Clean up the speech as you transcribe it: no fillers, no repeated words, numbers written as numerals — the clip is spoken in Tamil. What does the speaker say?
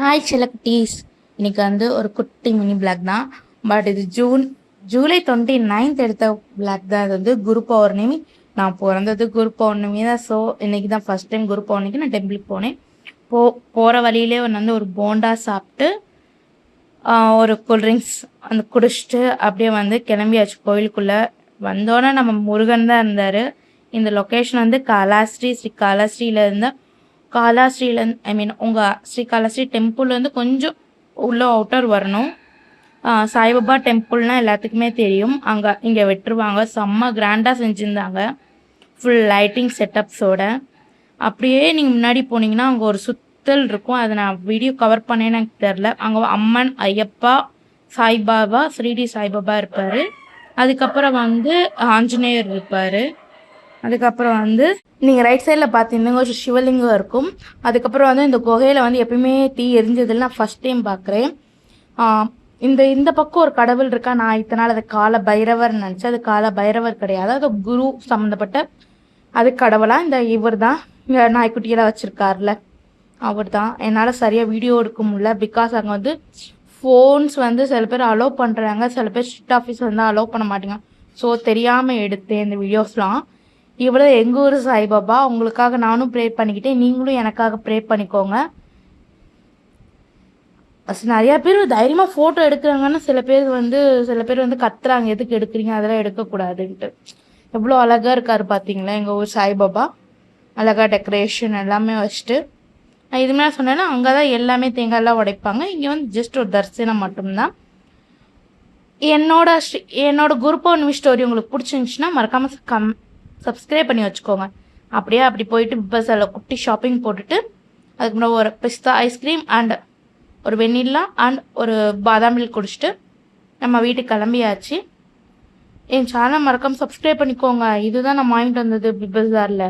ஹாய் செல்லக்குட்டீஸ். இன்னைக்கு வந்து ஒரு குட்டி மினி பிளாக் தான். பட் இது ஜூலை 29 எடுத்த பிளாக் தான். அது வந்து குரு பௌர்ணமி. நான் பிறந்தது குரு பௌர்ணமி தான். ஸோ இன்னைக்கு தான் ஃபர்ஸ்ட் டைம் குரு பௌர்ணமிக்கு நான் டெம்பிளுக்கு போனேன். போகிற வழியிலே வந்து ஒரு போண்டா சாப்பிட்டு ஒரு கூல்ட்ரிங்க்ஸ் அந்த குடிச்சிட்டு அப்படியே வந்து கிளம்பியாச்சு கோயிலுக்குள்ளே. வந்தோன்னே நம்ம முருகன் தான் இருந்தார். இந்த லொக்கேஷன் வந்து ஸ்ரீ காலாஸ்ரீயில் இருந்தால் காலாஸ்ரீலேருந்து உங்கள் ஸ்ரீ காலாஸ்ரீ டெம்பிள்லேருந்து கொஞ்சம் உள்ளே அவுட்டர் வரணும். சாய்பாபா டெம்பிள்னால் எல்லாத்துக்குமே தெரியும். இங்கே விட்டுருவாங்க. செம்ம கிராண்டாக செஞ்சுருந்தாங்க, ஃபுல் லைட்டிங் செட்டப்ஸோட. அப்படியே நீங்கள் முன்னாடி போனீங்கன்னா அங்கே ஒரு சுத்தல் இருக்கும். அதை நான் வீடியோ கவர் பண்ணேன்னு எனக்கு தெரில. அங்கே அம்மன், ஐயப்பா, சாய்பாபா, ஸ்ரீடி சாய்பாபா இருப்பார். அதுக்கப்புறம் வந்து ஆஞ்சநேயர் இருப்பார். அதுக்கப்புறம் வந்து நீங்கள் ரைட் சைடில் பார்த்தீங்கன்னா ஒரு சிவலிங்கம் இருக்கும். அதுக்கப்புறம் வந்து இந்த குகையில் வந்து எப்பயுமே தீ எரிஞ்சதில் நான் ஃபஸ்ட் டைம் பார்க்குறேன். இந்த பக்கம் ஒரு கடவுள் இருக்கா. நான் இத்தனை நாள் அது கால பைரவர்னு நினச்சேன். அது கால பைரவர் கிடையாது. அது குரு சம்மந்தப்பட்ட அது கடவுளாக இவர் தான் இங்கே நாய்க்குட்டியெல்லாம் வச்சுருக்காருல அவர் தான். என்னால் சரியாக வீடியோ எடுக்க முடியல. பிகாஸ் அங்கே வந்து ஃபோன்ஸ் வந்து சில பேர் அலோவ் பண்ணுறாங்க, சில பேர் ஸ்ட்ரிக்ட் ஆஃபீஸ் வந்து அலோவ் பண்ண மாட்டேங்க. ஸோ தெரியாமல் எடுத்தேன் இந்த வீடியோஸ்லாம். இவ்வளோ எங்கள் ஊர் சாய்பாபா. உங்களுக்காக நானும் ப்ரே பண்ணிக்கிட்டேன், நீங்களும் எனக்காக ப்ரே பண்ணிக்கோங்க. நிறையா பேர் தைரியமாக ஃபோட்டோ எடுக்கிறாங்கன்னா சில பேர் வந்து கத்துறாங்க, எதுக்கு எடுக்கிறீங்க, அதெல்லாம் எடுக்கக்கூடாதுன்ட்டு. எவ்வளோ அழகாக இருக்கார் பார்த்தீங்களா எங்கள் ஊர் சாய்பாபா. அழகாக டெக்கரேஷன் எல்லாமே வச்சுட்டு. நான் இதுமாதிரி சொன்னேன்னா அங்கே தான் எல்லாமே தேங்காயெல்லாம் உடைப்பாங்க. இங்கே வந்து ஜஸ்ட் ஒரு தரிசனம் மட்டும்தான். என்னோட குரு பௌர்ணமி ஸ்டோரி உங்களுக்கு பிடிச்சிருந்துச்சுன்னா மறக்காமல் சப்ஸ்கிரைப் பண்ணி வச்சுக்கோங்க. அப்படி போயிட்டு பஸ்ஸில் குட்டி ஷாப்பிங் போட்டுட்டு அதுக்கப்புறம் ஒரு பிஸ்தா ஐஸ்கிரீம் அண்ட் ஒரு வெண்ணிலா அண்ட் ஒரு பாதாம் மில்க் குடிச்சிட்டு நம்ம வீட்டுக்கு கிளம்பியாச்சு. என் சேனல் மறக்காமல் சப்ஸ்கிரைப் பண்ணிக்கோங்க. இதுதான் நான் வாங்கிட்டு வந்தது பிக் பஸாரில்.